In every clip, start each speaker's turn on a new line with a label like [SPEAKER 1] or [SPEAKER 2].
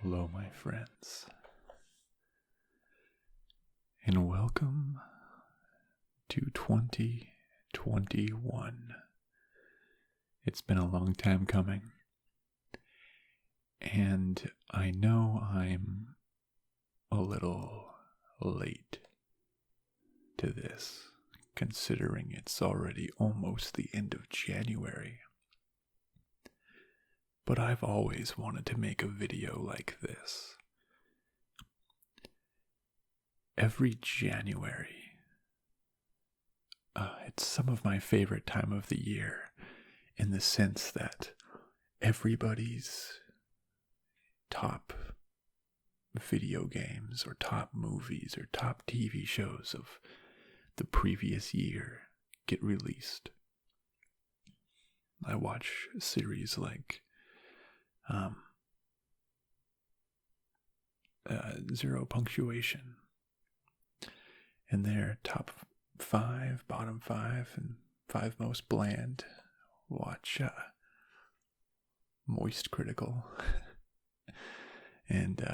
[SPEAKER 1] Hello, my friends, and welcome to 2021. It's been a long time coming, and I know I'm a little late to this, considering it's already almost the end of January. But I've always wanted to make a video like this. Every January, it's some of my favorite time of the year in the sense that everybody's top video games or top movies or top TV shows of the previous year get released. I watch series like Zero Punctuation, and their top 5, bottom 5, and 5 most bland. Watch Moist Critical and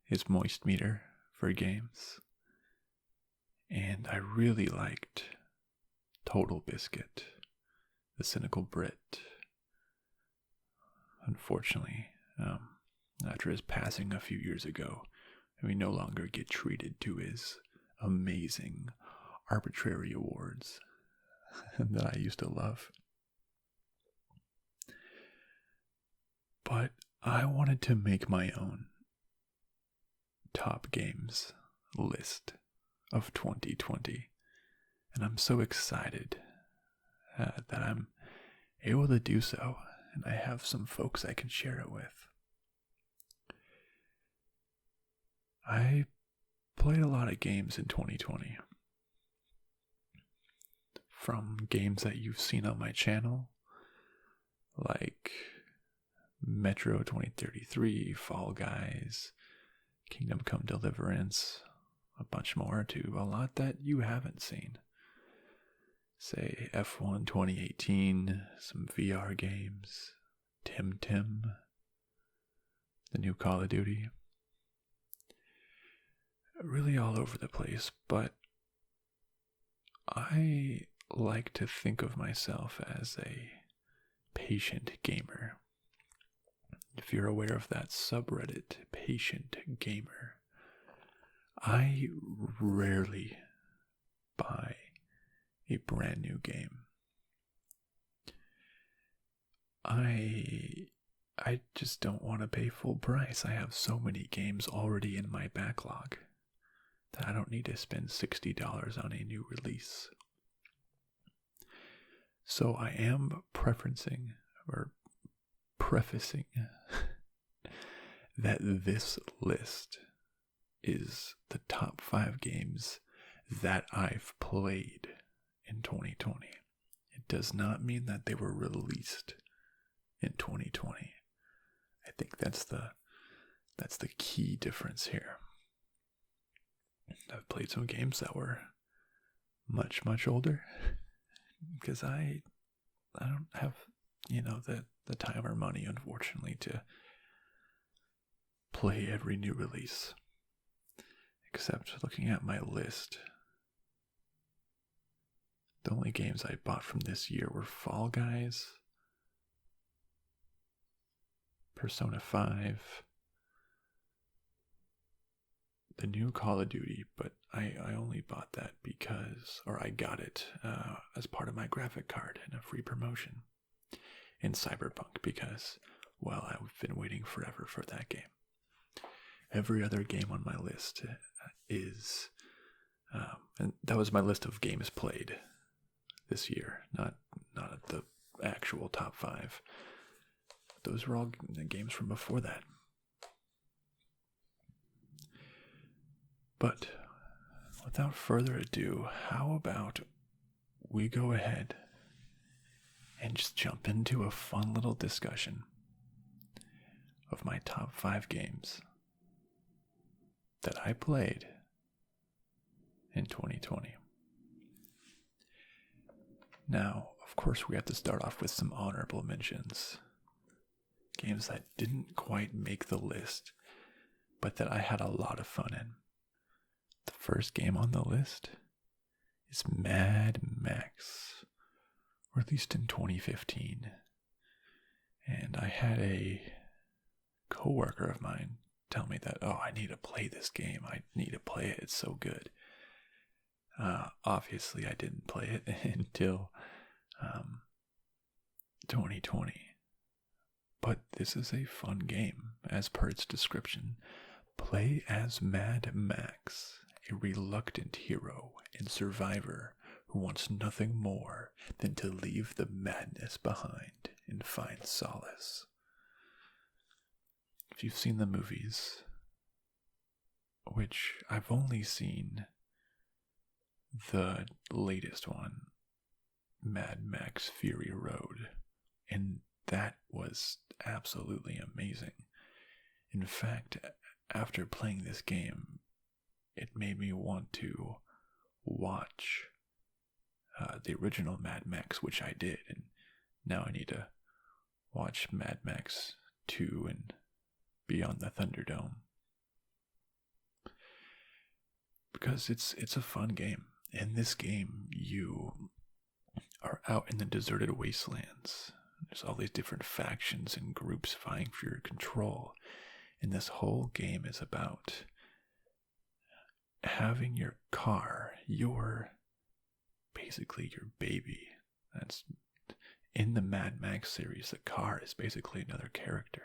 [SPEAKER 1] his Moist Meter for games. And I really liked Total Biscuit, The Cynical Brit. Unfortunately, after his passing a few years ago, we no longer get treated to his amazing arbitrary awards that I used to love. But I wanted to make my own top games list of 2020, and I'm so excited that I'm able to do so. And I have some folks I can share it with. I played a lot of games in 2020. From games that you've seen on my channel, like Metro 2033, Fall Guys, Kingdom Come Deliverance, a bunch more too, a lot that you haven't seen. Say F1 2018, some VR games, Tim, the new Call of Duty. Really all over the place, but I like to think of myself as a patient gamer. If you're aware of that subreddit, Patient Gamer, I rarely buy a brand new game. I just don't want to pay full price. I have so many games already in my backlog that I don't need to spend $60 on a new release. So I am prefacing that this list is the top 5 games that I've played in 2020. It does not mean that they were released in 2020. I think that's the key difference here. I've played some games that were much older because I don't have the time or money, unfortunately, to play every new release. Except looking at my list, the only games I bought from this year were Fall Guys, Persona 5, the new Call of Duty, but I only bought that I got it as part of my graphic card in a free promotion, in Cyberpunk because, well, I've been waiting forever for that game. Every other game on my list is, and that was my list of games played this year, not the actual top 5. Those were all games from before that. But without further ado, how about we go ahead and just jump into a fun little discussion of my top 5 games that I played in 2020. Now, of course, we have to start off with some honorable mentions. Games that didn't quite make the list but that I had a lot of fun in. The first game on the list is Mad Max, released in 2015. And I had a coworker of mine tell me that, oh, I need to play this game. I need to play it. It's so good. Obviously, I didn't play it until 2020. But this is a fun game, as per its description. Play as Mad Max, a reluctant hero and survivor who wants nothing more than to leave the madness behind and find solace. If you've seen the movies, which I've only seen the latest one, Mad Max Fury Road, and that was absolutely amazing. In fact, after playing this game, it made me want to watch the original Mad Max, which I did, and now I need to watch Mad Max 2 and Beyond the Thunderdome. Because it's a fun game. In this game, you are out in the deserted wastelands. There's all these different factions and groups vying for your control. And this whole game is about having your car, basically your baby. That's in the Mad Max series. The car is basically another character.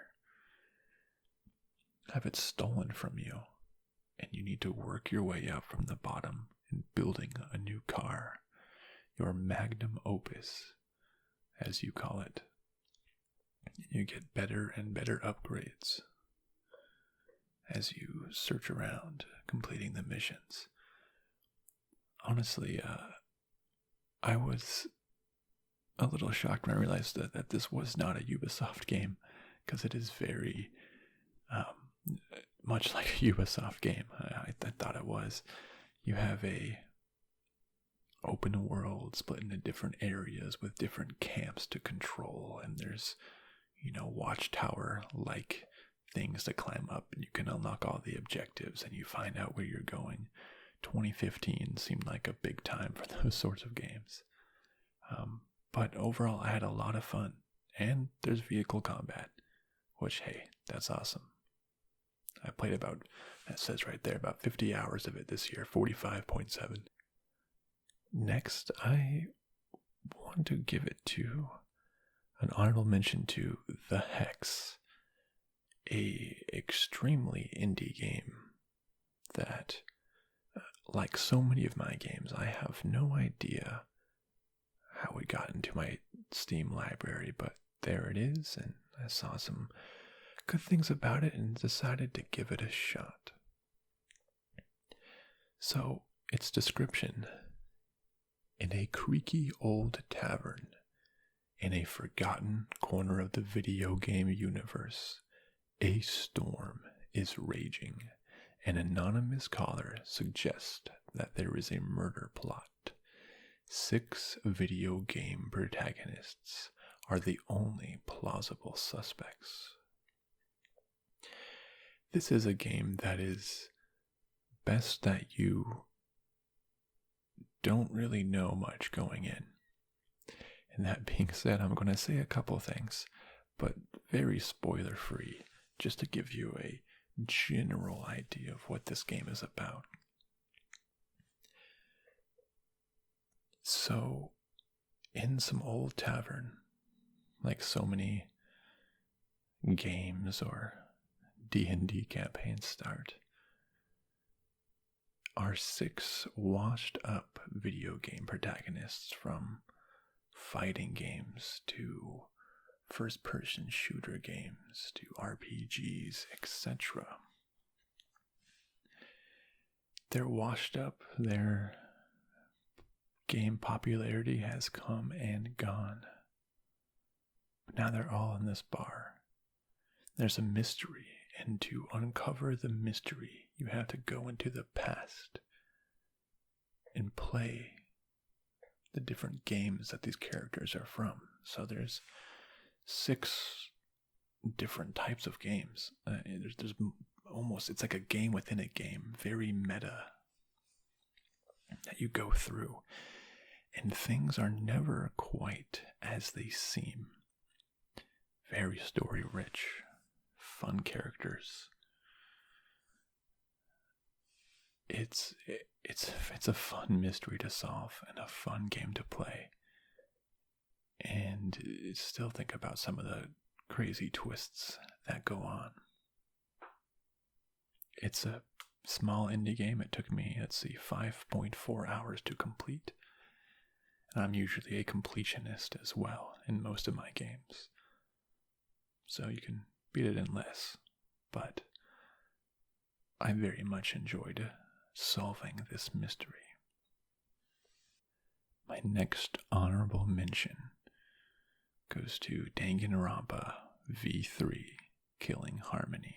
[SPEAKER 1] Have it stolen from you, and you need to work your way up from the bottom in building a new car, your magnum opus, as you call it. You get better and better upgrades as you search around, completing the missions. Honestly, I was a little shocked when I realized that this was not a Ubisoft game, because it is very much like a Ubisoft game. I thought it was. You have a open world split into different areas with different camps to control, and there's, watchtower like things to climb up, and you can unlock all the objectives and you find out where you're going. 2015 seemed like a big time for those sorts of games. But overall, I had a lot of fun, and there's vehicle combat, which, hey, that's awesome. I played about 50 hours of it this year, 45.7. Next, I want to give it to an honorable mention to The Hex, a extremely indie game that, like so many of my games, I have no idea how it got into my Steam library, but there it is, and I saw some good things about it and decided to give it a shot. So, its description: in a creaky old tavern, in a forgotten corner of the video game universe, a storm is raging. An anonymous caller suggests that there is a murder plot. 6 video game protagonists are the only plausible suspects. This is a game that is best that you don't really know much going in. And that being said, I'm going to say a couple things, but very spoiler free, just to give you a general idea of what this game is about. So, in some old tavern, like so many games or D&D campaigns start, are 6 washed up video game protagonists, from fighting games to first-person shooter games to RPGs, etc. They're washed up. Their game popularity has come and gone. But now they're all in this bar. There's a mystery, and to uncover the mystery, you have to go into the past and play the different games that these characters are from. So there's 6 different types of games. There's almost, it's like a game within a game, very meta that you go through. And things are never quite as they seem. Very story rich, fun characters. It's a fun mystery to solve and a fun game to play. And still think about some of the crazy twists that go on. It's a small indie game. It took me, 5.4 hours to complete. And I'm usually a completionist as well in most of my games. So you can beat it in less. But I very much enjoyed solving this mystery. My next honorable mention goes to Danganronpa V3 Killing Harmony.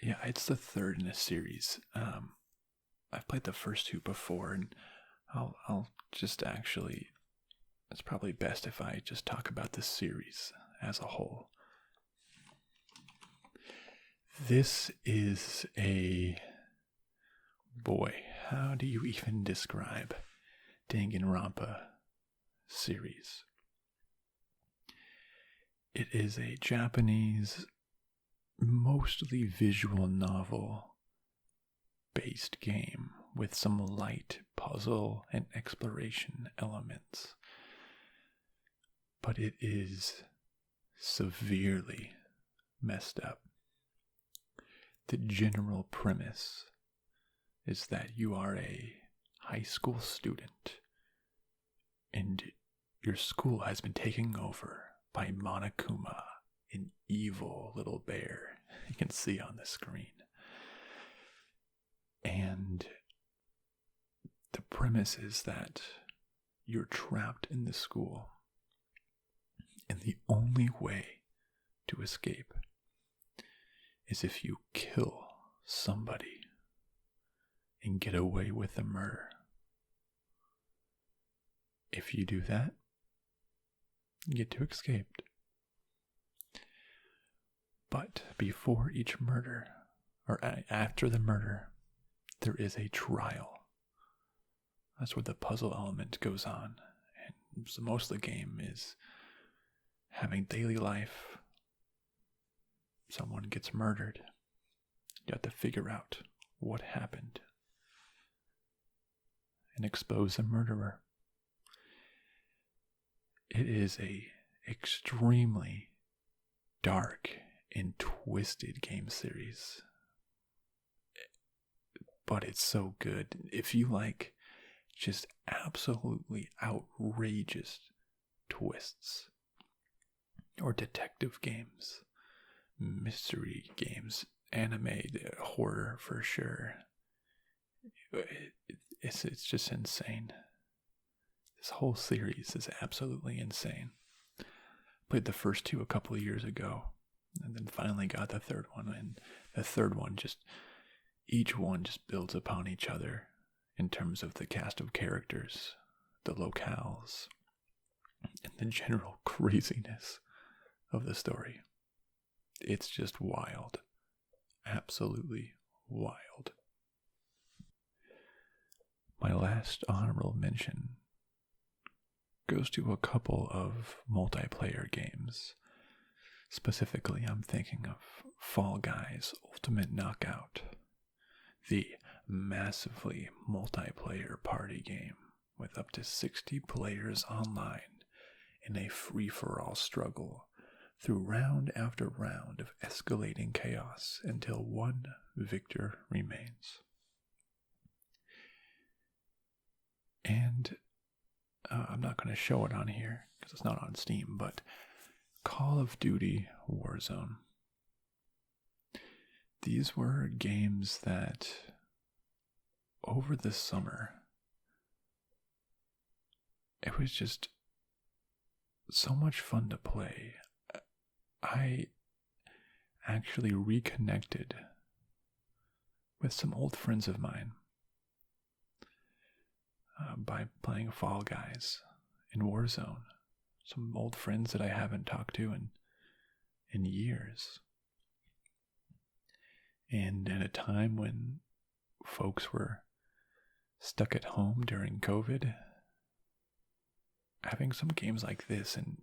[SPEAKER 1] Yeah, it's the third in a series. I've played the first two before, and I'll just actually, it's probably best if I just talk about this series as a whole. This is boy, how do you even describe Danganronpa series? It is a Japanese, mostly visual novel based game with some light puzzle and exploration elements. But it is severely messed up. The general premise is that you are a high school student and your school has been taken over by Monokuma, an evil little bear you can see on the screen. And the premise is that you're trapped in the school, and the only way to escape is if you kill somebody and get away with the murder. If you do that, you get to escape. But before each murder, or after the murder, there is a trial. That's where the puzzle element goes on. And so most of the game is having daily life. Someone gets murdered. You have to figure out what happened and expose the murderer. It is a extremely dark and twisted game series. But it's so good. If you like just absolutely outrageous twists, or detective games, mystery games, anime, horror for sure, it's just insane. This whole series is absolutely insane. Played the first two a couple of years ago, and then finally got the third one, and the third one each one just builds upon each other in terms of the cast of characters, the locales, and the general craziness of the story. It's just wild. Absolutely wild. My last honorable mention goes to a couple of multiplayer games. Specifically, I'm thinking of Fall Guys Ultimate Knockout, the massively multiplayer party game with up to 60 players online in a free-for-all struggle through round after round of escalating chaos until one victor remains. And I'm not going to show it on here because it's not on Steam, but Call of Duty Warzone. These were games that over the summer, it was just so much fun to play. I actually reconnected with some old friends of mine by playing Fall Guys in Warzone. Some old friends that I haven't talked to in years. And at a time when folks were stuck at home during COVID, having some games like this and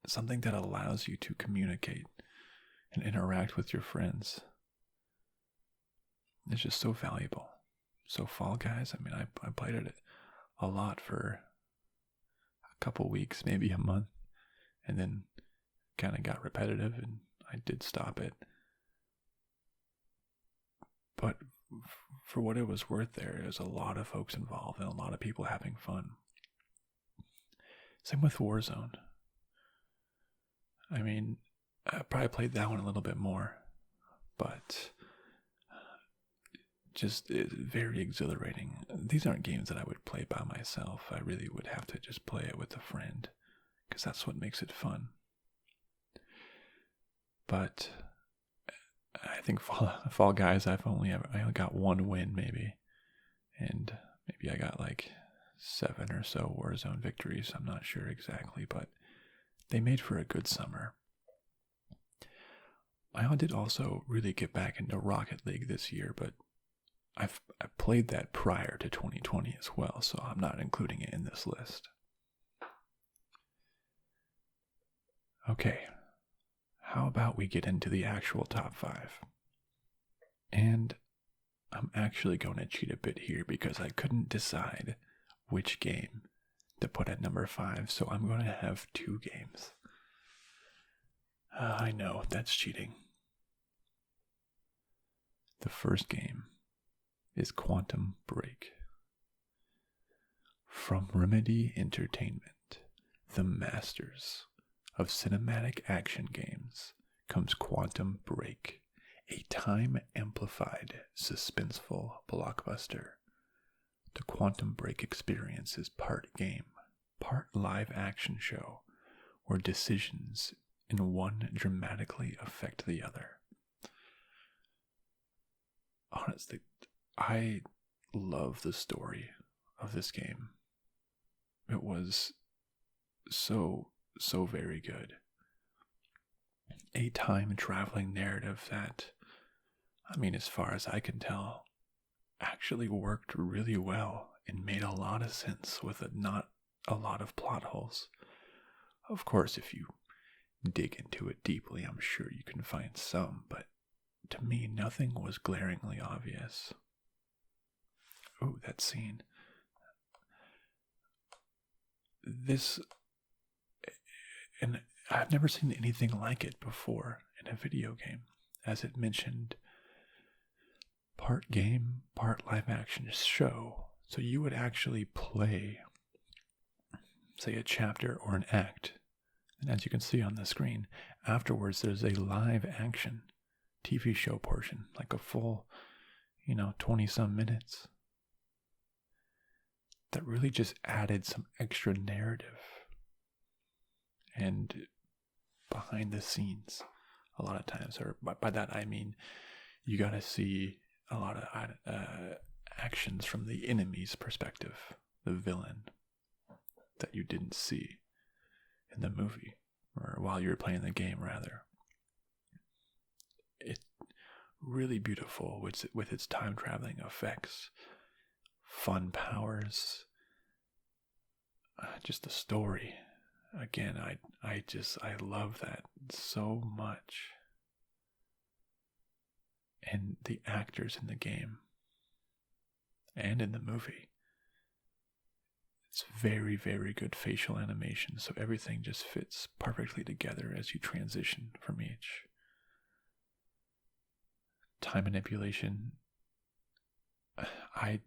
[SPEAKER 1] something that allows you to communicate and interact with your friends is just so valuable. So Fall Guys, I mean, I played it a lot for a couple weeks, maybe a month, and then kind of got repetitive and I did stop it. But for what it was worth, there was a lot of folks involved and a lot of people having fun. Same with Warzone. I mean, I probably played that one a little bit more, but just very exhilarating. These aren't games that I would play by myself. I really would have to just play it with a friend, because that's what makes it fun. But I think Fall Guys, I only got one win maybe, and maybe I got like 7 or so Warzone victories. I'm not sure exactly, but they made for a good summer. I did also really get back into Rocket League this year, but I played that prior to 2020 as well, so I'm not including it in this list. Okay, how about we get into the actual top 5? And I'm actually going to cheat a bit here because I couldn't decide which game to put at number 5, so I'm going to have 2 games. I know, that's cheating. The first game is Quantum Break. From Remedy Entertainment, the masters of cinematic action games, comes Quantum Break, a time-amplified, suspenseful blockbuster. The Quantum Break experience is part game, part live-action show, where decisions in one dramatically affect the other. Honestly, I love the story of this game. It was so very good. A time-traveling narrative that, I mean, as far as I can tell, actually worked really well and made a lot of sense with not a lot of plot holes. Of course, if you dig into it deeply, I'm sure you can find some, but to me, nothing was glaringly obvious. Oh, that scene. This, and I've never seen anything like it before in a video game. As it mentioned, part game, part live action show. So you would actually play, say, a chapter or an act. And as you can see on the screen, afterwards there's a live action TV show portion, like a full, 20-some minutes. That really just added some extra narrative and behind the scenes a lot of times. Or by that I mean you got to see a lot of actions from the enemy's perspective, the villain, that you didn't see in the movie, or while you were playing the game, rather. It's really beautiful with its time-traveling effects, fun powers, just the story. Again, I love that so much. And the actors in the game and in the movie, it's very, very good facial animation, so everything just fits perfectly together as you transition from each. Time manipulation, I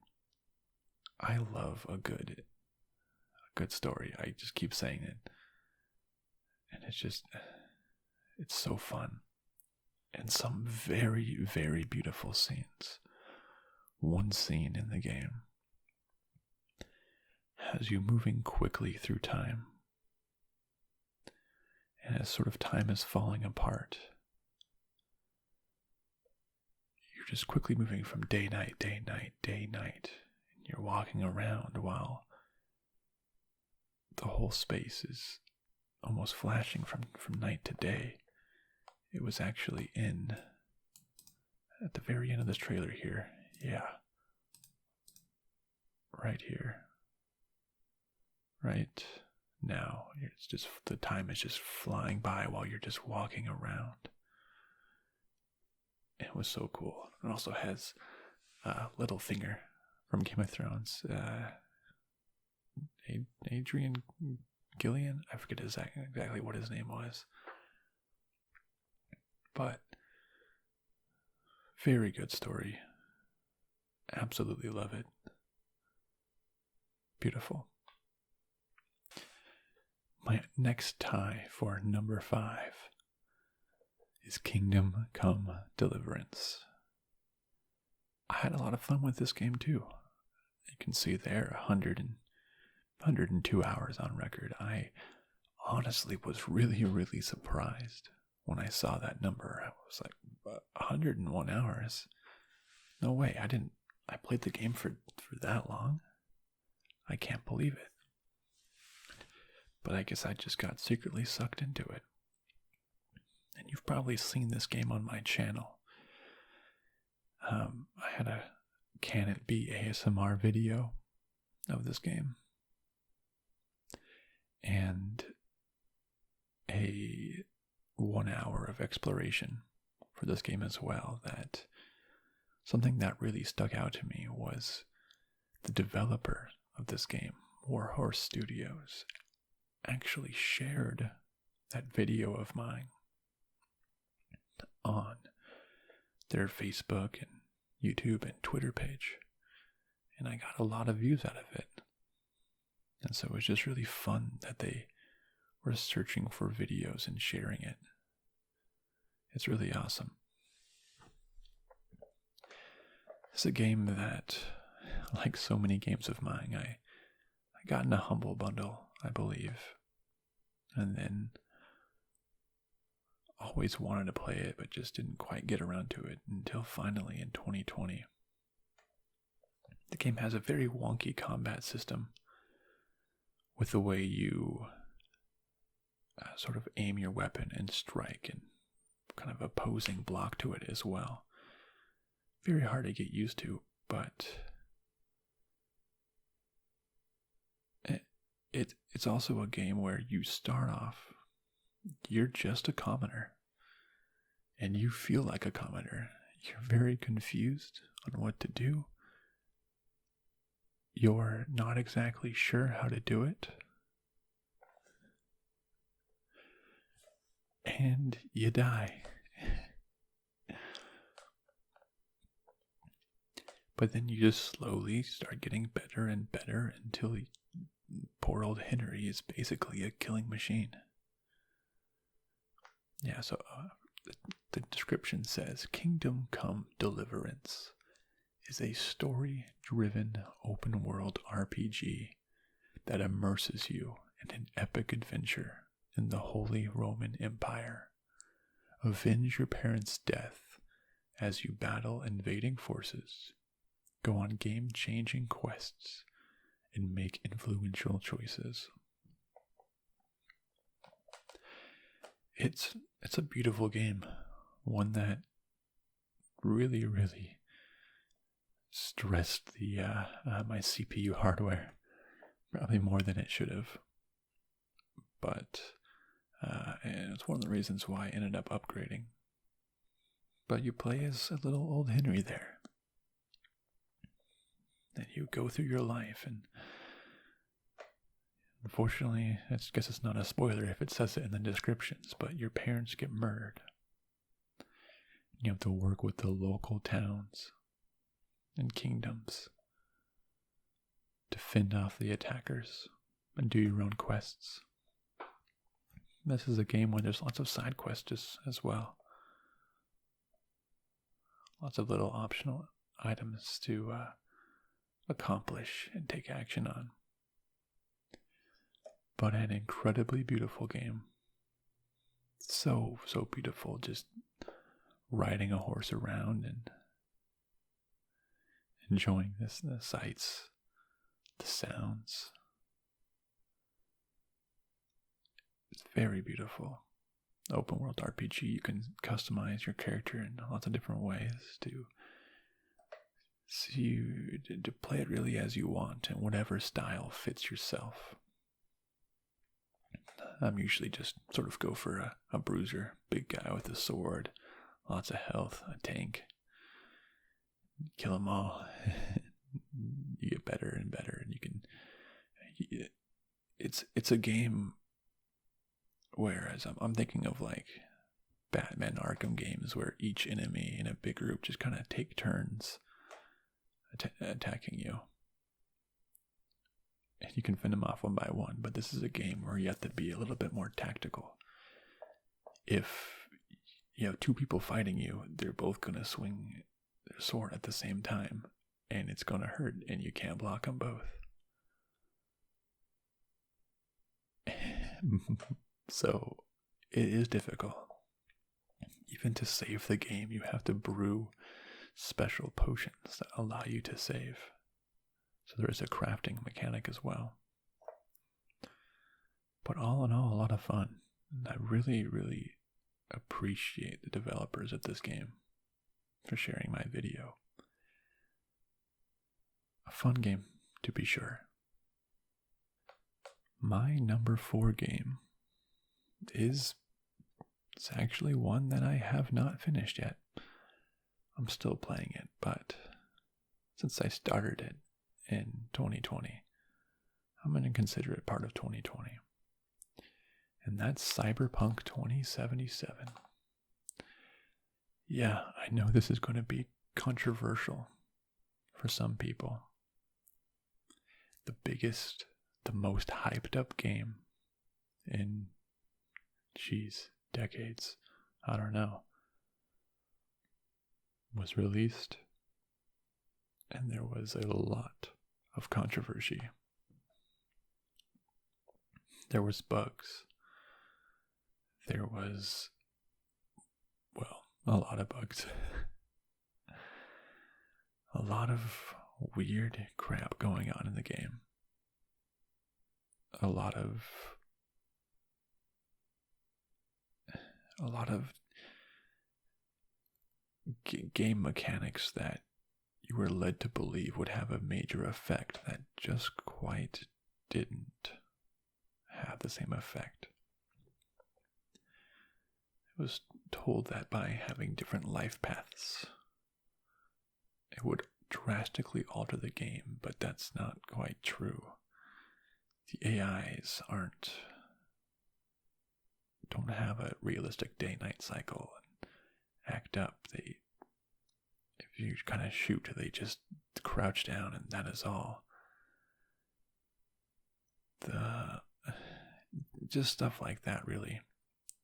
[SPEAKER 1] love a good story. I just keep saying it. And it's so fun. And some very, very beautiful scenes. One scene in the game has you moving quickly through time. And as sort of time is falling apart, you're just quickly moving from day, night, day, night, day, night. And you're walking around while the whole space is almost flashing from night to day. It was actually in at the very end of this trailer here. Yeah. Right here. Right now. It's just, the time is just flying by while you're just walking around. It was so cool. It also has Littlefinger from Game of Thrones. Adrian Gillian? I forget exactly what his name was. But very good story. Absolutely love it. Beautiful. My next tie for number 5 is Kingdom Come Deliverance. I had a lot of fun with this game too. You can see there 102 hours on record. I honestly was really surprised when I saw that number. I was like, 101 hours? No way, I played the game for that long? I can't believe it. But I guess I just got secretly sucked into it. And you've probably seen this game on my channel. I had a Can It Be ASMR video of this game. And a 1 hour of exploration for this game as well. That something that really stuck out to me was the developer of this game, Warhorse Studios, actually shared that video of mine on their Facebook and YouTube and Twitter page. And I got a lot of views out of it. And so it was just really fun that they were searching for videos and sharing it. It's really awesome. It's a game that, like so many games of mine, I got in a humble bundle, I believe. And then always wanted to play it, but just didn't quite get around to it until finally in 2020. The game has a very wonky combat system with the way you sort of aim your weapon and strike, and kind of opposing block to it as well. Very hard to get used to, but it's also a game where you start off, you're just a commoner, and you feel like a commoner. You're very confused on what to do. You're not exactly sure how to do it. And you die. But then you just slowly start getting better and better until poor old Henry is basically a killing machine. Yeah, so the description says, Kingdom Come Deliverance is a story-driven open-world RPG that immerses you in an epic adventure in the Holy Roman Empire. Avenge your parents' death as you battle invading forces, go on game-changing quests, and make influential choices. It's a beautiful game, one that really stressed the my CPU hardware, probably more than it should have. But and it's one of the reasons why I ended up upgrading. But you play as a little old Henry there, and you go through your life, and unfortunately, I guess it's not a spoiler if it says it in the descriptions, but your parents get murdered. You have to work with the local towns and kingdoms to fend off the attackers and do your own quests. This is a game where there's lots of side quests as well. Lots of little optional items to accomplish and take action on. But an incredibly beautiful game. So beautiful, just riding a horse around and enjoying the sights, the sounds. It's very beautiful. open world RPG. You can customize your character in lots of different ways to play it really as you want in whatever style fits yourself. I'm usually just sort of go for a bruiser, big guy with a sword, lots of health, a tank. Kill them all. You get better and better, and you can. It's a game. Whereas I'm thinking of like Batman Arkham games, where each enemy in a big group just kind of take turns attacking you, and you can fend them off one by one. But this is a game where you have to be a little bit more tactical. If you have two people fighting you, they're both gonna swing their sword at the same time, and it's gonna hurt, and you can't block them both. So it is difficult. Even to save the game, you have to brew special potions that allow you to save. So there is a crafting mechanic as well. But all in all, a lot of fun. And I really, really appreciate the developers of this game for sharing my video. A fun game, to be sure. My number 4 game is it's actually one that I have not finished yet. I'm still playing it, but since I started it in 2020, I'm going to consider it part of 2020. And that's Cyberpunk 2077. Yeah, I know this is going to be controversial for some people. The biggest, the most hyped up game in, decades, I don't know, was released, and there was a lot of controversy. There was bugs. There was, well, a lot of bugs. A lot of weird crap going on in the game. A lot of game mechanics that you were led to believe would have a major effect that just quite didn't have the same effect. It was told that by having different life paths, it would drastically alter the game, but that's not quite true. The AIs don't have a realistic day-night cycle and act up. If you kind of shoot, they just crouch down, and that is all. Just stuff like that, really.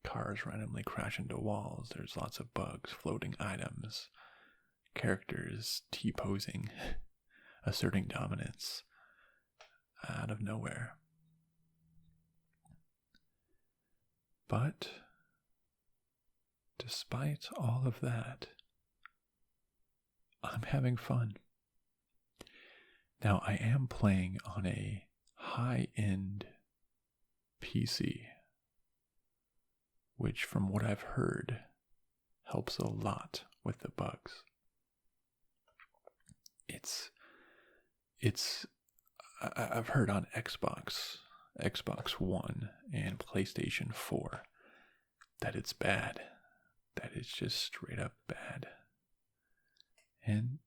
[SPEAKER 1] Cars randomly crash into walls. There's lots of bugs, floating items, characters T-posing, asserting dominance out of nowhere. But despite all of that, I'm having fun. Now, I am playing on a high-end PC, which, from what I've heard, helps a lot with the bugs. I've heard on Xbox One and PlayStation 4 that it's bad, that it's just straight up bad. And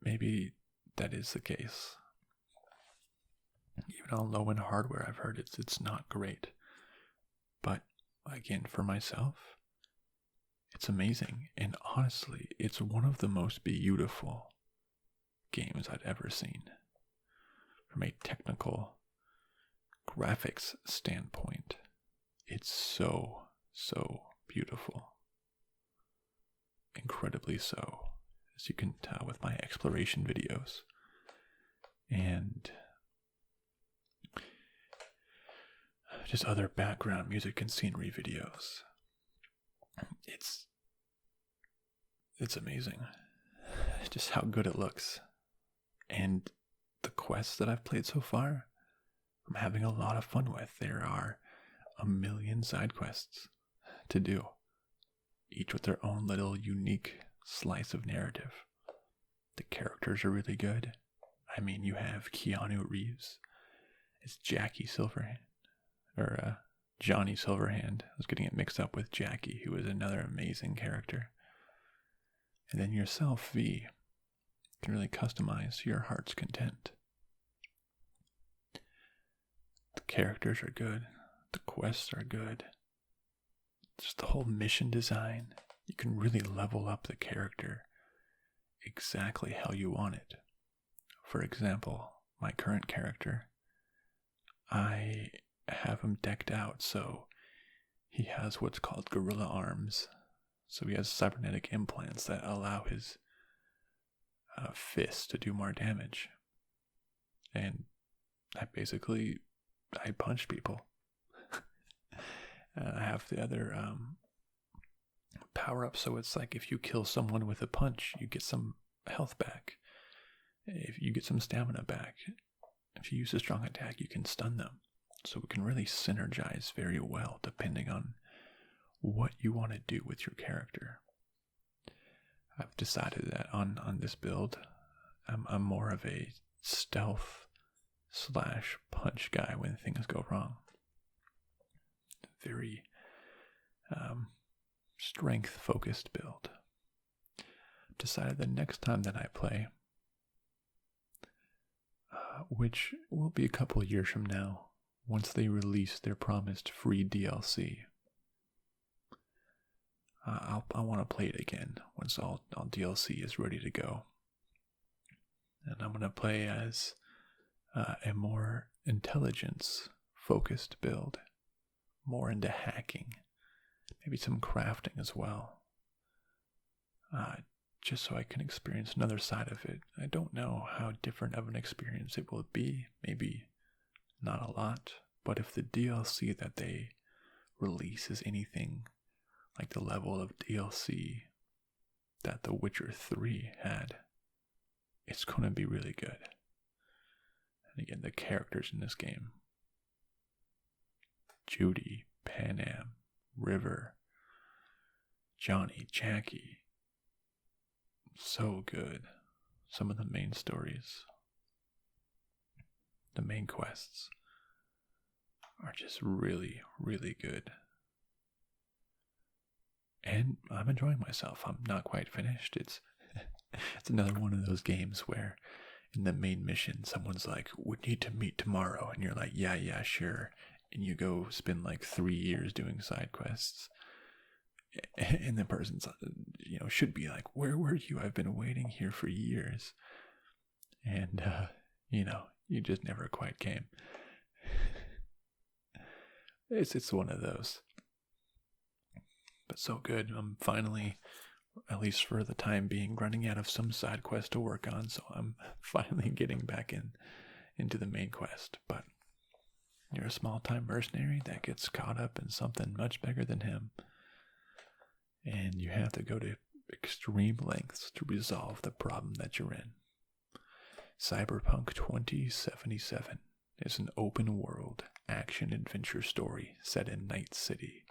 [SPEAKER 1] maybe that is the case. Even on low-end hardware, I've heard it's not great. But again, for myself, it's amazing. And honestly, it's one of the most beautiful games I've ever seen. From a technical graphics standpoint, it's so beautiful. Incredibly so, as you can tell with my exploration videos. And just other background music and scenery videos. It's amazing just how good it looks. And the quests that I've played so far, I'm having a lot of fun with. There are a million side quests. to do, each with their own little unique slice of narrative. The characters are really good. I mean, you have Keanu Reeves. It's Jackie Silverhand, or Johnny Silverhand. I was getting it mixed up with Jackie, who is another amazing character. And then yourself, V, can really customize to your heart's content. The characters are good. The quests are good. Just the whole mission design. You can really level up the character exactly how you want it. For example, my current character, I have him decked out so he has what's called gorilla arms. So he has cybernetic implants that allow his fists to do more damage. And I punch people. I have the other power up, so it's like if you kill someone with a punch, you get some health back. If you get some stamina back. If you use a strong attack, you can stun them. So it can really synergize very well depending on what you want to do with your character. I've decided that on this build, I'm more of a stealth / punch guy when things go wrong. Very strength-focused build. Decided the next time that I play, which will be a couple years from now, once they release their promised free DLC, I want to play it again once all DLC is ready to go. And I'm going to play as a more intelligence-focused build, more into hacking, maybe some crafting as well, just so I can experience another side of it. I don't know how different of an experience it will be, maybe not a lot, but if the DLC that they release is anything like the level of DLC that The Witcher 3 had, it's going to be really good. And again, the characters in this game, Judy, Panam, River, Johnny, Jackie, so good. Some of the main stories, the main quests are just really, really good. And I'm enjoying myself. I'm not quite finished. It's another one of those games where in the main mission, someone's like, we need to meet tomorrow. And you're like, yeah, sure. And you go spend like 3 years doing side quests. And the person's, should be like, where were you? I've been waiting here for years. And, you just never quite came. It's one of those. But so good. I'm finally, at least for the time being, running out of some side quest to work on. So I'm finally getting back into the main quest. But you're a small-time mercenary that gets caught up in something much bigger than him. And you have to go to extreme lengths to resolve the problem that you're in. Cyberpunk 2077 is an open-world action-adventure story set in Night City,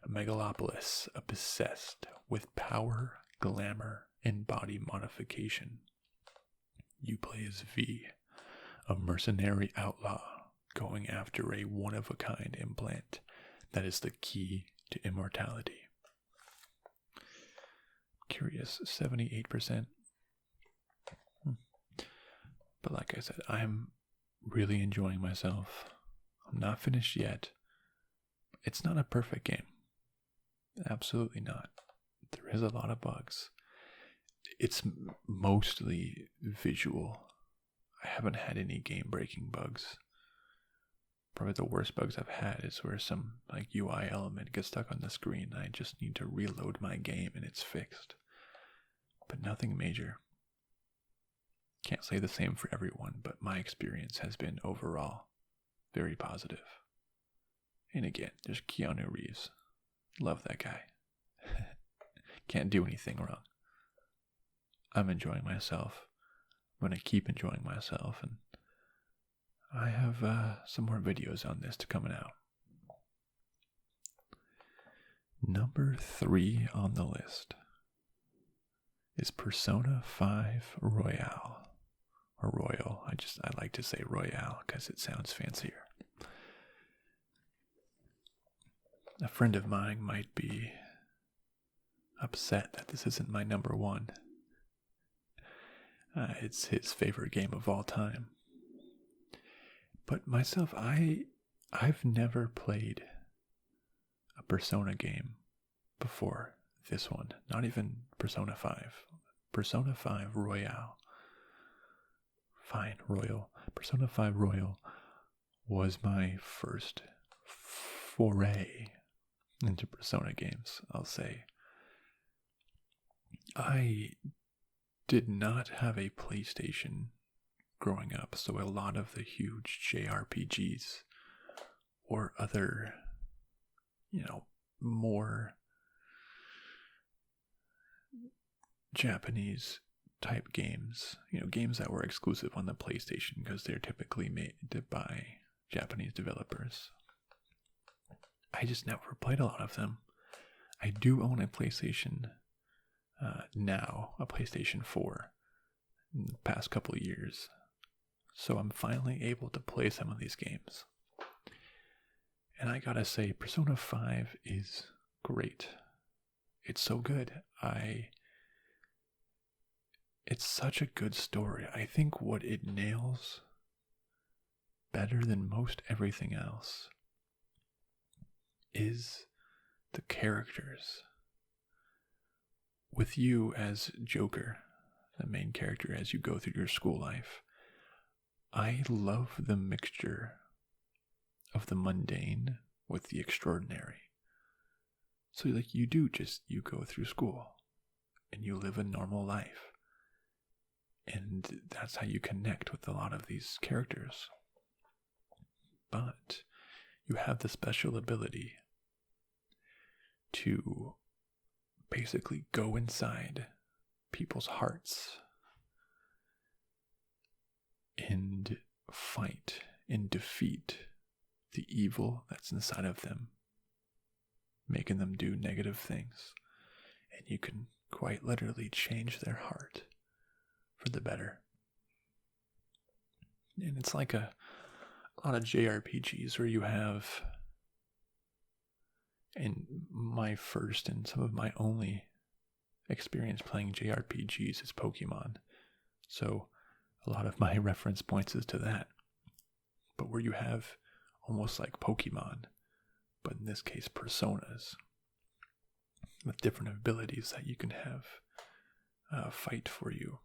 [SPEAKER 1] a megalopolis obsessed with power, glamour, and body modification. You play as V, a mercenary outlaw going after a one-of-a-kind implant that is the key to immortality. Curious, 78%. But like I said, I'm really enjoying myself. I'm not finished yet. It's not a perfect game. Absolutely not. There is a lot of bugs. It's mostly visual. I haven't had any game-breaking bugs. Probably the worst bugs I've had is where some UI element gets stuck on the screen. I just need to reload my game and it's fixed. But nothing major. Can't say the same for everyone, but my experience has been overall very positive. And again, there's Keanu Reeves. Love that guy. Can't do anything wrong. I'm enjoying myself. I'm going to keep enjoying myself, and I have some more videos on this to coming out. Number 3 on the list is Persona 5 Royale. Or Royal. I like to say Royale because it sounds fancier. A friend of mine might be upset that this isn't my number 1. It's his favorite game of all time. But myself, I've never played a Persona game before this one. Not even Persona 5. Persona 5 Royale. Fine, Royal. Persona 5 Royal was my first foray into Persona games, I'll say. I did not have a PlayStation growing up, so a lot of the huge JRPGs or other, more Japanese type games, games that were exclusive on the PlayStation because they're typically made by Japanese developers. I just never played a lot of them. I do own a PlayStation now, a PlayStation 4 in the past couple of years. So I'm finally able to play some of these games. And I gotta say, Persona 5 is great. It's so good. It's such a good story. I think what it nails better than most everything else is the characters. With you as Joker, the main character, as you go through your school life, I love the mixture of the mundane with the extraordinary. So you go through school and you live a normal life. And that's how you connect with a lot of these characters. But you have the special ability to basically go inside people's hearts and fight and defeat the evil that's inside of them, making them do negative things. And you can quite literally change their heart for the better. And it's like a lot of JRPGs where you have, and my first and some of my only experience playing JRPGs is Pokemon. So a lot of my reference points is to that. But where you have almost like Pokemon, but in this case personas, with different abilities that you can have fight for you.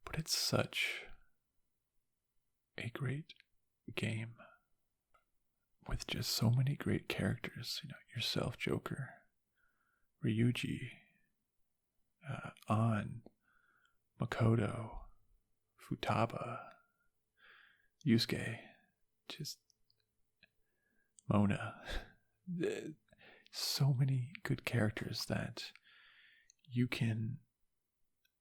[SPEAKER 1] But it's such a great game with just so many great characters. Yourself, Joker, Ryuji, An, Makoto, Futaba, Yusuke, just Mona. So many good characters that you can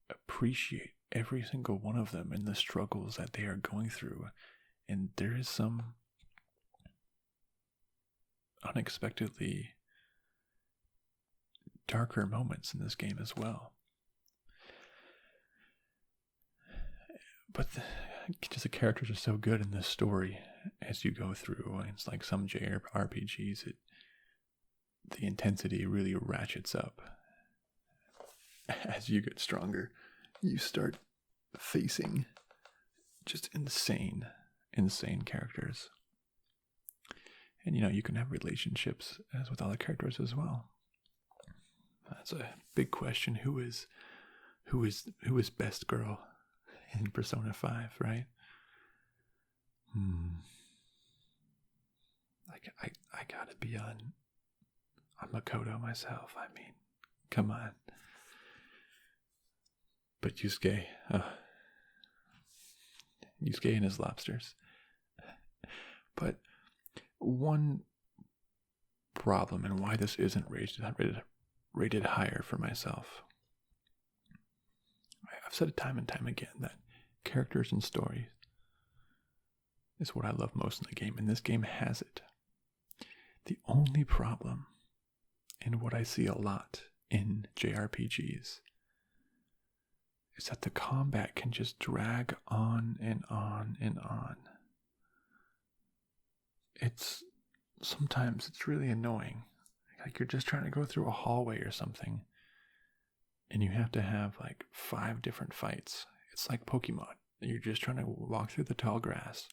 [SPEAKER 1] appreciate every single one of them and the struggles that they are going through. And there is some unexpectedly darker moments in this game as well. But just the characters are so good in this story as you go through. It's like some JRPGs, the intensity really ratchets up. As you get stronger, you start facing just insane characters. And you can have relationships as with other characters as well. That's a big question. Who is best girl in Persona 5, right? I gotta be on Makoto myself. I mean, come on. But Yusuke and his lobsters. But one problem and why this isn't rated higher for myself. I've said it time and time again that characters and stories is what I love most in the game, and this game has it. The only problem, and what I see a lot in JRPGs, is that the combat can just drag on and on and on. Sometimes it's really annoying. Like you're just trying to go through a hallway or something, and you have to have like 5 different fights. It's like Pokemon. You're just trying to walk through the tall grass,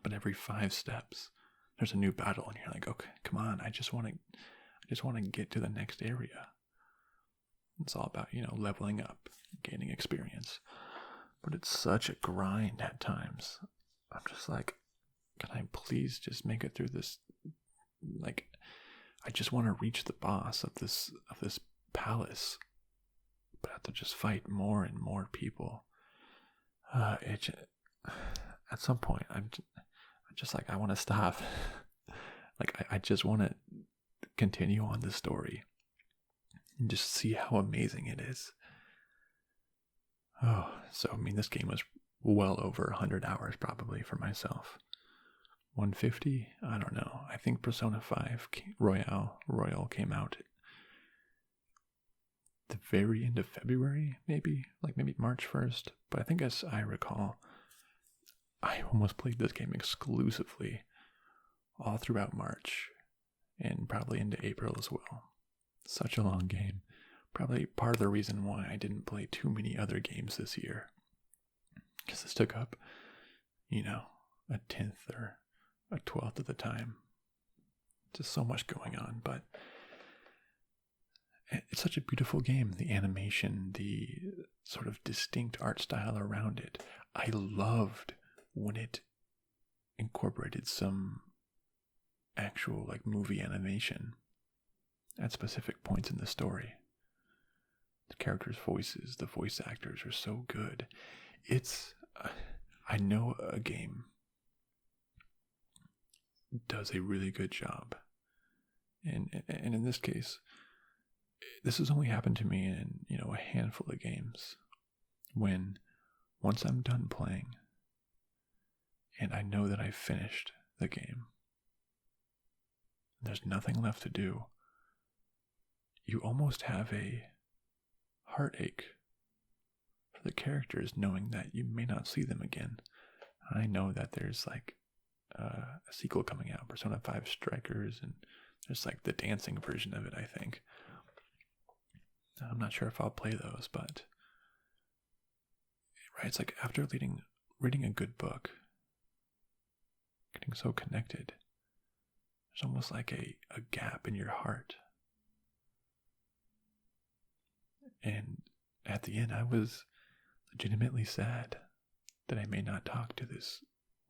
[SPEAKER 1] but every 5 steps, there's a new battle, and you're like, okay, come on, I just want to get to the next area. It's all about, leveling up, gaining experience. But it's such a grind at times. I'm just like, can I please just make it through this? Like, I just want to reach the boss of this palace, but I have to just fight more and more people. At some point, I'm just like, I want to stop. Like, I just want to continue on the story and just see how amazing it is. Oh, so, this game was well over 100 hours probably for myself. 150? I don't know. I think Persona 5 Royal came out the very end of February, maybe March 1st. But I think, as I recall, I almost played this game exclusively all throughout March and probably into April as well. Such a long game. Probably part of the reason why I didn't play too many other games this year. Because this took up, a 10th or a 12th of the time. Just so much going on, but it's such a beautiful game. The animation, the sort of distinct art style around it. I loved when it incorporated some actual movie animation at specific points in the story. The characters' voices, the voice actors are so good. I know a game does a really good job. And in this case, this has only happened to me in, a handful of games. When once I'm done playing and I know that I've finished the game, there's nothing left to do, you almost have a heartache for the characters, knowing that you may not see them again. I know that there's a sequel coming out, Persona 5 Strikers, and there's the dancing version of it, I think. I'm not sure if I'll play those, but right, it's like after reading a good book, getting so connected, there's almost like a gap in your heart. And at the end, I was legitimately sad that I may not talk to this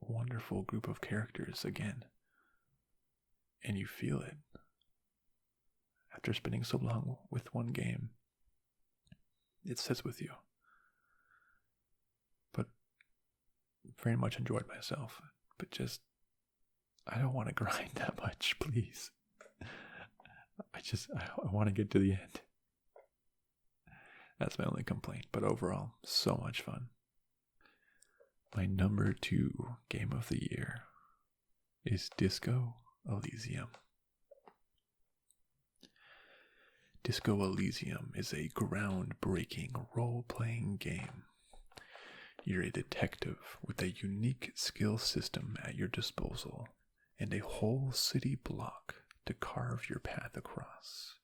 [SPEAKER 1] wonderful group of characters again. And you feel it after spending so long with one game. It sits with you. But very much enjoyed myself. But just, I don't want to grind that much, please. I want to get to the end. That's my only complaint. But overall, so much fun. My number 2 game of the year is Disco Elysium. Disco Elysium is a groundbreaking role-playing game. You're a detective with a unique skill system at your disposal and a whole city block to carve your path across.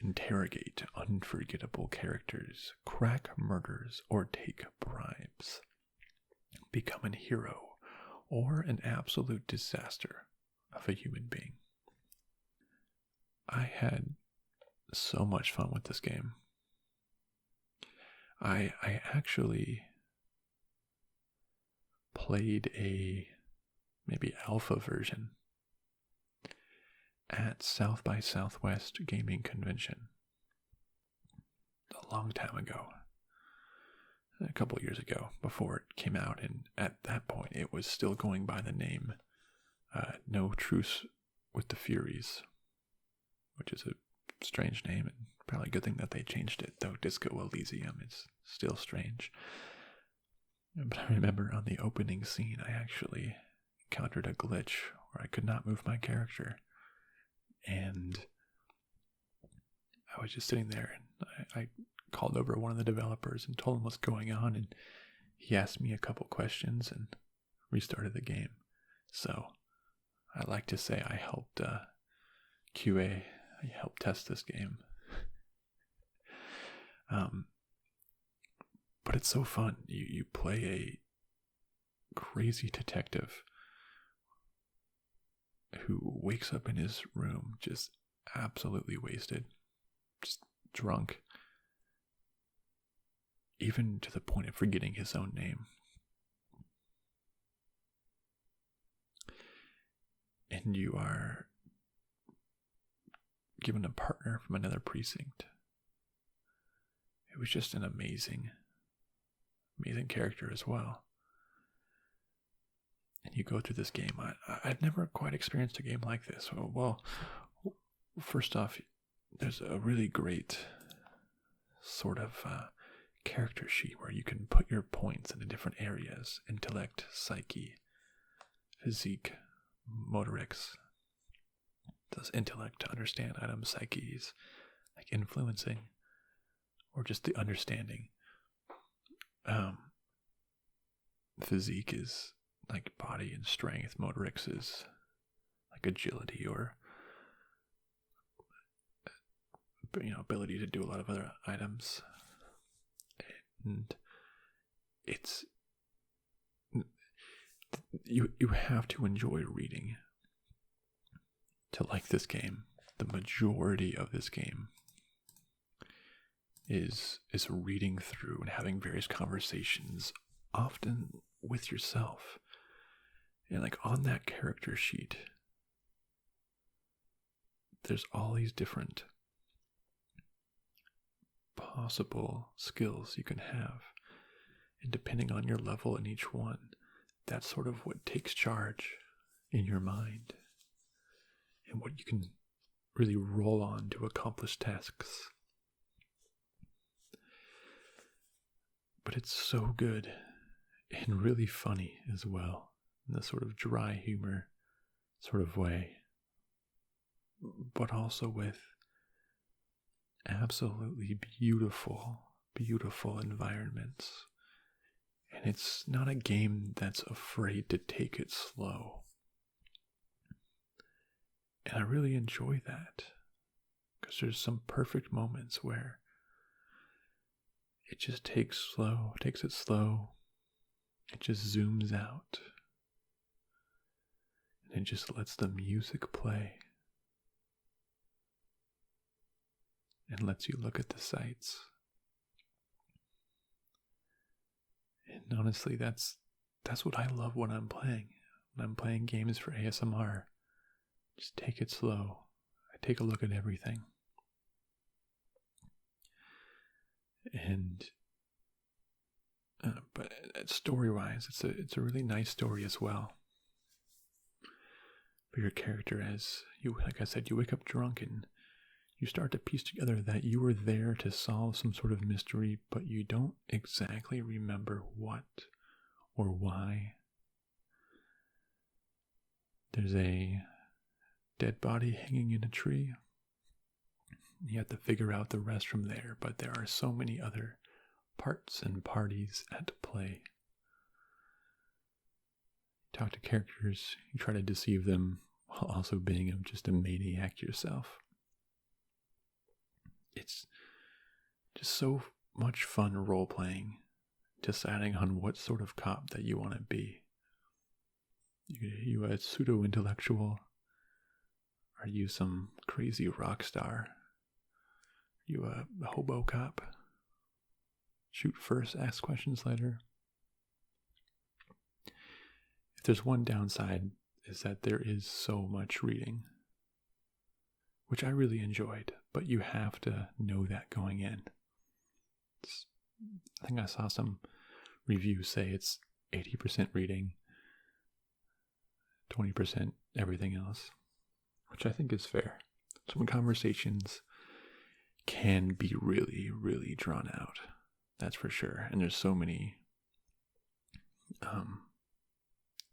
[SPEAKER 1] Interrogate unforgettable characters, crack murders, or take bribes. Become a hero or an absolute disaster of a human being. I had so much fun with this game. I actually played a maybe alpha version at South by Southwest Gaming Convention a long time ago, a couple years ago, before it came out, and at that point it was still going by the name No Truce with the Furies, which is a strange name, and probably a good thing that they changed it, though Disco Elysium is still strange. But I remember on the opening scene I actually encountered a glitch where I could not move my character. And I was just sitting there, and I called over one of the developers and told him what's going on, and he asked me a couple questions and restarted the game. So I like to say I helped QA, I helped test this game. But it's so fun. You play a crazy detective who wakes up in his room just absolutely wasted, just drunk, even to the point of forgetting his own name. And you are given a partner from another precinct. It was just an amazing character as well. And you go through this game. I've never quite experienced a game like this. Well, first off, there's a really great sort of character sheet where you can put your points into different areas: intellect, psyche, physique, motorics. Does intellect to understand items, psyches, like influencing, or just the understanding. Physique is like body and strength. Motorics is like agility or ability to do a lot of other items. And it's you have to enjoy reading to like this game. The majority of this game is reading through and having various conversations, often with yourself. And like on that character sheet, there's all these different possible skills you can have. And depending on your level in each one, that's sort of what takes charge in your mind and what you can really roll on to accomplish tasks. But it's so good and really funny as well, in this sort of dry humor sort of way, but also with absolutely beautiful environments. And it's not a game that's afraid to take it slow. And I really enjoy that, because there's some perfect moments where it just takes it slow. It just zooms out. And it just lets the music play. And lets you look at the sights. And honestly, that's what I love when I'm playing. When I'm playing games for ASMR. Just take it slow. I take a look at everything. And but story-wise, it's a really nice story as well. But your character, as you, like I said, you wake up drunk and you start to piece together that you were there to solve some sort of mystery, but you don't exactly remember what or why. There's a dead body hanging in a tree. You have to figure out the rest from there, but there are so many other parts and parties at play. You talk to characters, you try to deceive them while also being just a maniac yourself. It's just so much fun role-playing, deciding on what sort of cop that you want to be. You a pseudo-intellectual? Are you some crazy rock star? Are you a hobo cop? Shoot first, ask questions later. If there's one downside, is that there is so much reading, which I really enjoyed, but you have to know that going in. I think I saw some reviews say it's 80% reading, 20% everything else, which I think is fair. Some conversations can be really, really drawn out. That's for sure. And there's so many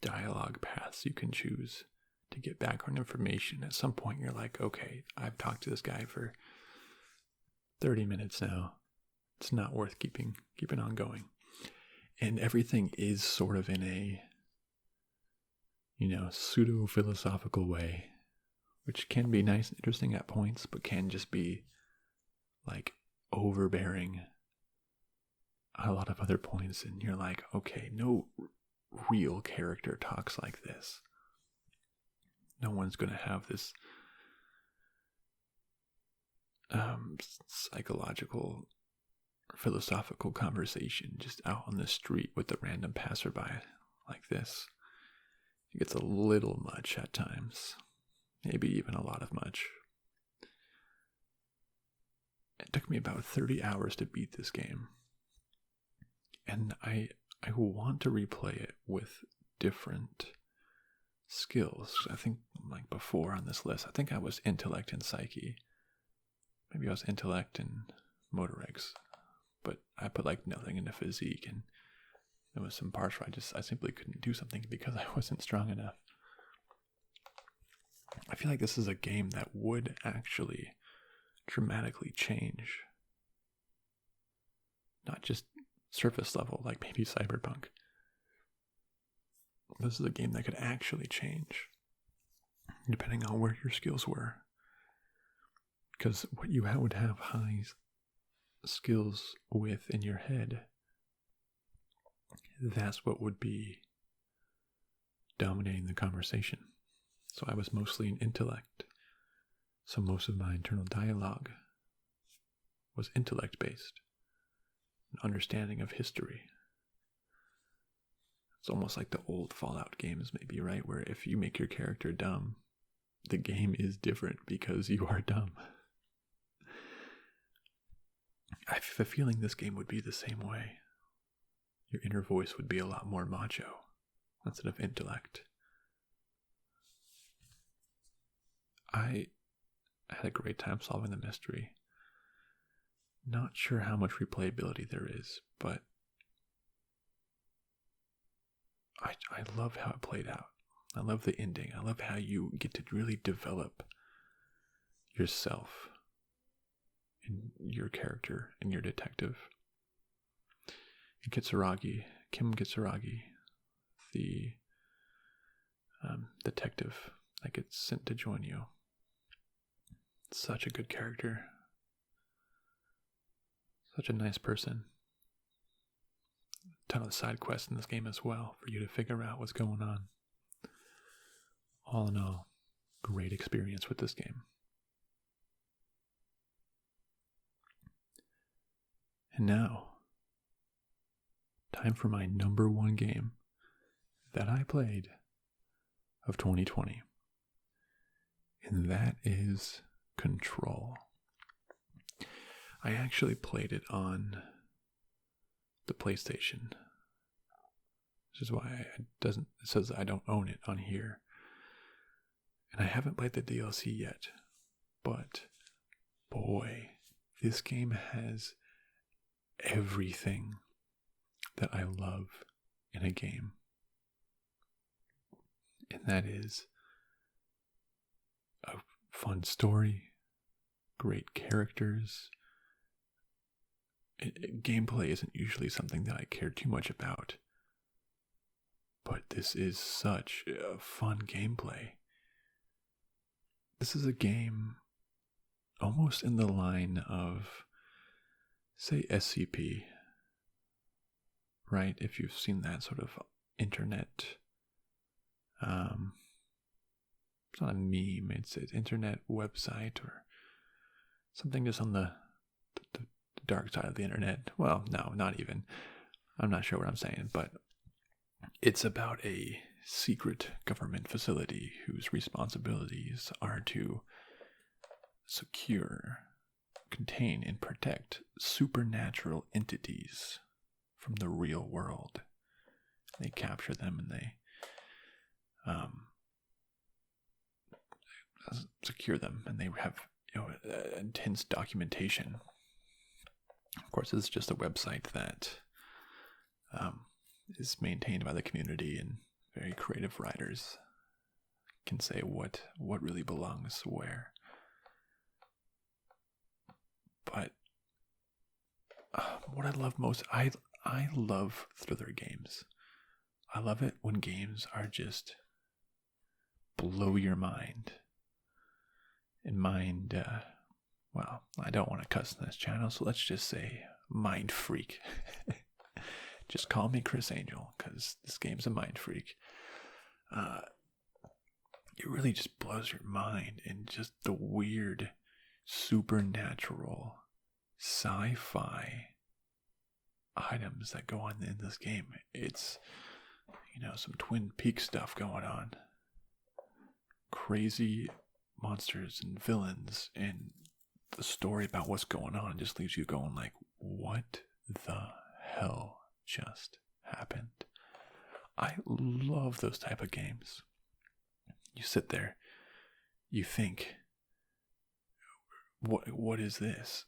[SPEAKER 1] dialogue paths you can choose to get background information. At some point, you're like, okay, I've talked to this guy for 30 minutes now. It's not worth keeping on going. And everything is sort of in a, pseudo-philosophical way, which can be nice and interesting at points, but can just be like overbearing at a lot of other points. And you're like, okay, no real character talks like this. No one's going to have this psychological, philosophical conversation just out on the street with a random passerby like this. It gets a little much at times, maybe even a lot of much. It took me about 30 hours to beat this game, and I want to replay it with different skills. I think, like before on this list, I think I was intellect and psyche. Maybe I was intellect and motorics, but I put like nothing into physique, and there was some parts where I simply couldn't do something because I wasn't strong enough. I feel like this is a game that would actually dramatically change. Not just surface level, like maybe Cyberpunk. This is a game that could actually change, depending on where your skills were. Because what you would have high skills with in your head, that's what would be dominating the conversation. So I was mostly an intellect. So most of my internal dialogue was intellect based, an understanding of history. It's almost like the old Fallout games, maybe, right? Where if you make your character dumb, the game is different because you are dumb. I have a feeling this game would be the same way. Your inner voice would be a lot more macho instead of intellect. I had a great time solving the mystery. Not sure how much replayability there is, but I love how it played out. I love the ending. I love how you get to really develop yourself and your character and your detective. Kim Kitsuragi, the detective that gets sent to join you. Such a good character. Such a nice person. A ton of side quests in this game as well for you to figure out what's going on. All in all, great experience with this game. And now, time for my number one game that I played of 2020. And that is Control. I actually played it on the PlayStation, which is why it says I don't own it on here. And I haven't played the DLC yet, but boy, this game has everything that I love in a game. And that is a fun story, great characters. Gameplay isn't usually something that I care too much about, but this is such a fun gameplay. This is a game almost in the line of, say, SCP, right? If you've seen that sort of internet, it's not a meme, it's an internet website or something just on the dark side of the internet. Well, no, not even. I'm not sure what I'm saying, but it's about a secret government facility whose responsibilities are to secure, contain, and protect supernatural entities from the real world. They capture them and they secure them, and they have intense documentation. Of course, this is just a website that is maintained by the community and very creative writers can say what really belongs where. But what I love most, I love thriller games. I love it when games are just blow your mind. And mind, well, I don't want to cuss in this channel, so let's just say mind freak. Just call me Chris Angel, because this game's a mind freak. It really just blows your mind, and just the weird, supernatural, sci-fi items that go on in this game. It's, some Twin Peaks stuff going on. Crazy monsters and villains, and the story about what's going on just leaves you going like, what the hell just happened? I love those type of games. You sit there, you think, what is this?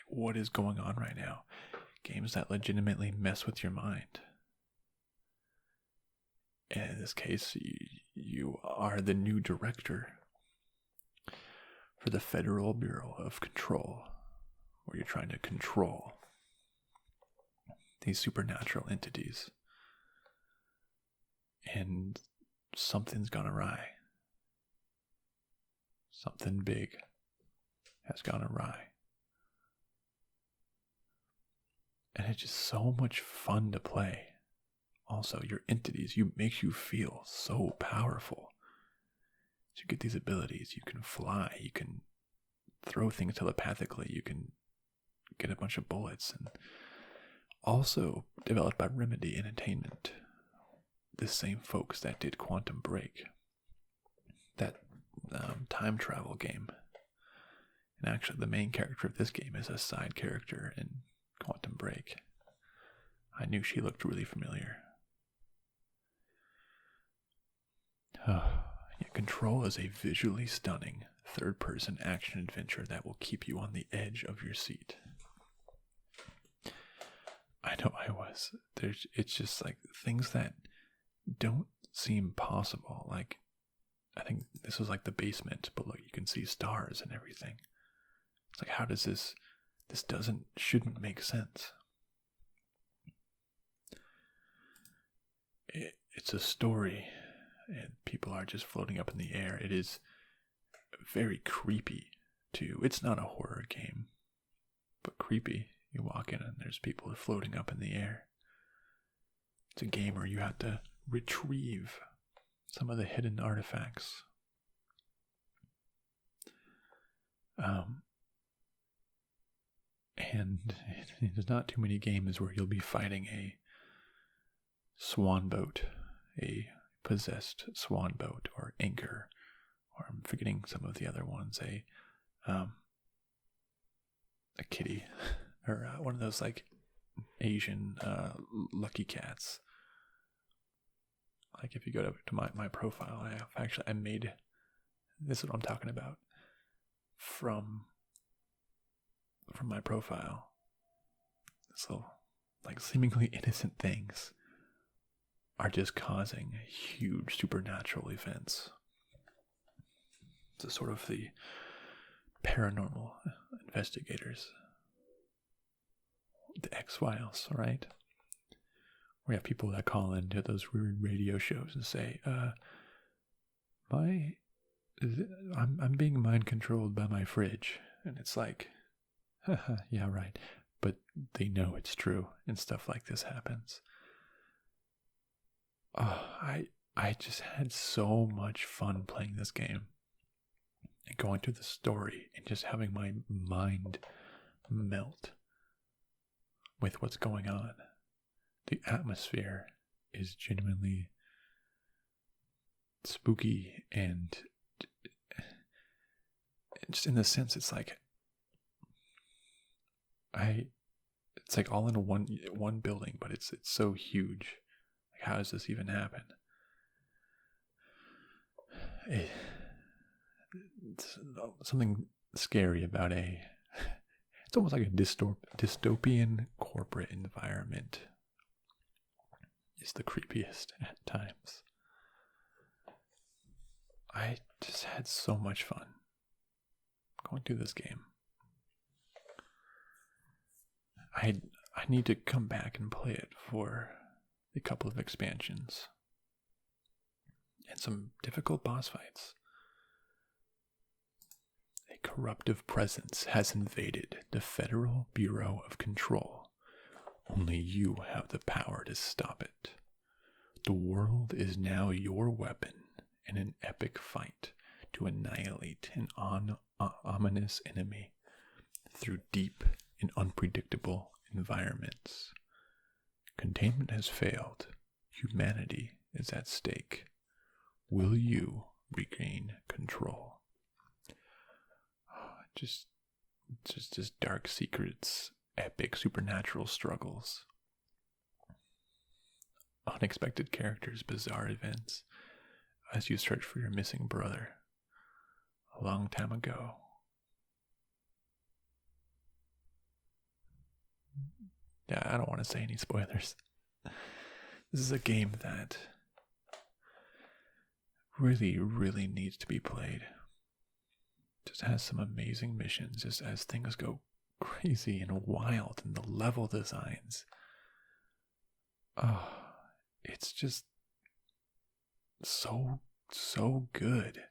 [SPEAKER 1] What is going on right now? Games that legitimately mess with your mind. And in this case, you are the new director for the Federal Bureau of Control, where you're trying to control these supernatural entities. And something's gone awry. Something big has gone awry. And it's just so much fun to play. Also, your entities, makes you feel so powerful. So you get these abilities. You can fly. You can throw things telepathically. You can get a bunch of bullets. And also developed by Remedy Entertainment. The same folks that did Quantum Break. That time travel game. And actually, the main character of this game is a side character in Quantum Break. I knew she looked really familiar. Control is a visually stunning third-person action adventure that will keep you on the edge of your seat. I know I was. It's just like things that don't seem possible. Like, I think this was like the basement, but look, you can see stars and everything. It's like, how does this shouldn't make sense. It's a story, and people are just floating up in the air. It is very creepy, too. It's not a horror game, but creepy. You walk in and there's people floating up in the air. It's a game where you have to retrieve some of the hidden artifacts. And there's not too many games where you'll be fighting a swan boat, a possessed swan boat, or anchor, or I'm forgetting some of the other ones, a kitty, or one of those like Asian lucky cats. Like if you go to my profile, I made, this is what I'm talking about, from my profile. So like seemingly innocent things are just causing huge supernatural events. It's sort of the paranormal investigators, the X-Files, right? We have people that call into those weird radio shows and say, I'm being mind controlled by my fridge. And it's like, haha, yeah, right. But they know it's true and stuff like this happens. I just had so much fun playing this game and going through the story and just having my mind melt with what's going on. The atmosphere is genuinely spooky, and just in the sense, it's like it's like all in one building, but it's so huge. Like, how does this even happen? It's something scary about it's almost like a dystopian corporate environment is the creepiest at times. I just had so much fun going through this game. I need to come back and play it for a couple of expansions and some difficult boss fights. A corruptive presence has invaded the Federal Bureau of Control. Only you have the power to stop it. The world is now your weapon in an epic fight to annihilate an ominous enemy through deep and unpredictable environments. Containment has failed. Humanity is at stake. Will you regain control? Just dark secrets, epic supernatural struggles, unexpected characters, bizarre events as you search for your missing brother a long time ago. Yeah, I don't want to say any spoilers. This is a game that really, really needs to be played. Just has some amazing missions just as things go crazy and wild, and the level designs. Oh, it's just so good.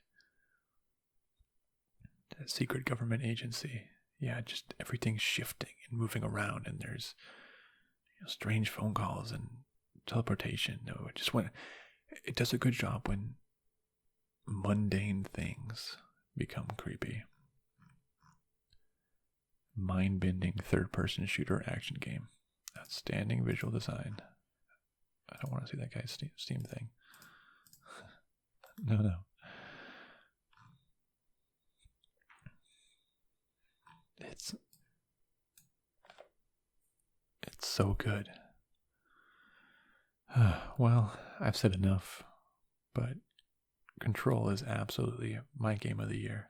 [SPEAKER 1] The secret government agency. Yeah, just everything's shifting and moving around, and there's strange phone calls and teleportation. No, it does a good job when mundane things become creepy. Mind-bending third-person shooter action game. Outstanding visual design. I don't want to see that guy's Steam thing. No. It's so good. Well, I've said enough, but Control is absolutely my game of the year.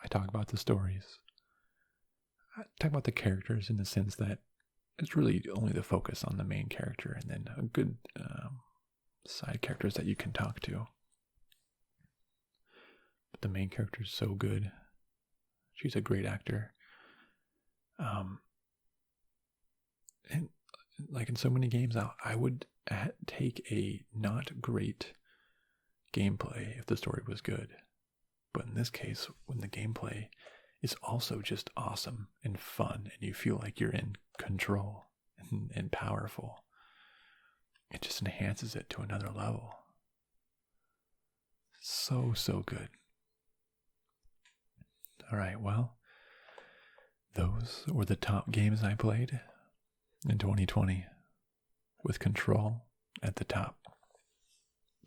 [SPEAKER 1] I talk about the stories. I talk about the characters in the sense that it's really only the focus on the main character and then a good side characters that you can talk to. But the main character is so good. She's a great actor. And like in so many games, I would take a not great gameplay if the story was good. But in this case, when the gameplay is also just awesome and fun and you feel like you're in control and powerful, it just enhances it to another level. So good. Alright, well, those were the top games I played in 2020 with Control at the top.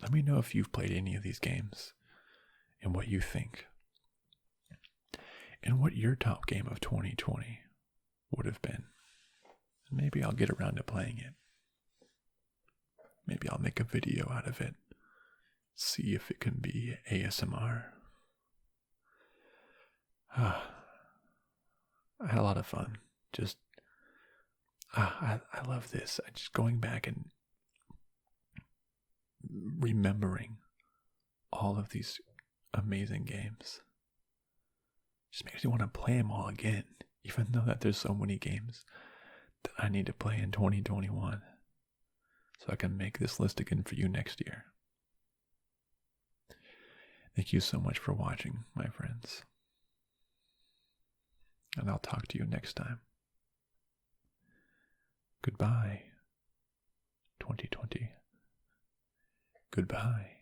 [SPEAKER 1] Let me know if you've played any of these games and what you think. And what your top game of 2020 would have been. Maybe I'll get around to playing it. Maybe I'll make a video out of it. See if it can be ASMR. I had a lot of fun. I love this. Just going back and remembering all of these amazing games just makes me want to play them all again, even though that there's so many games that I need to play in 2021 so I can make this list again for you next year. Thank you so much for watching, my friends. And I'll talk to you next time. Goodbye, 2020. Goodbye.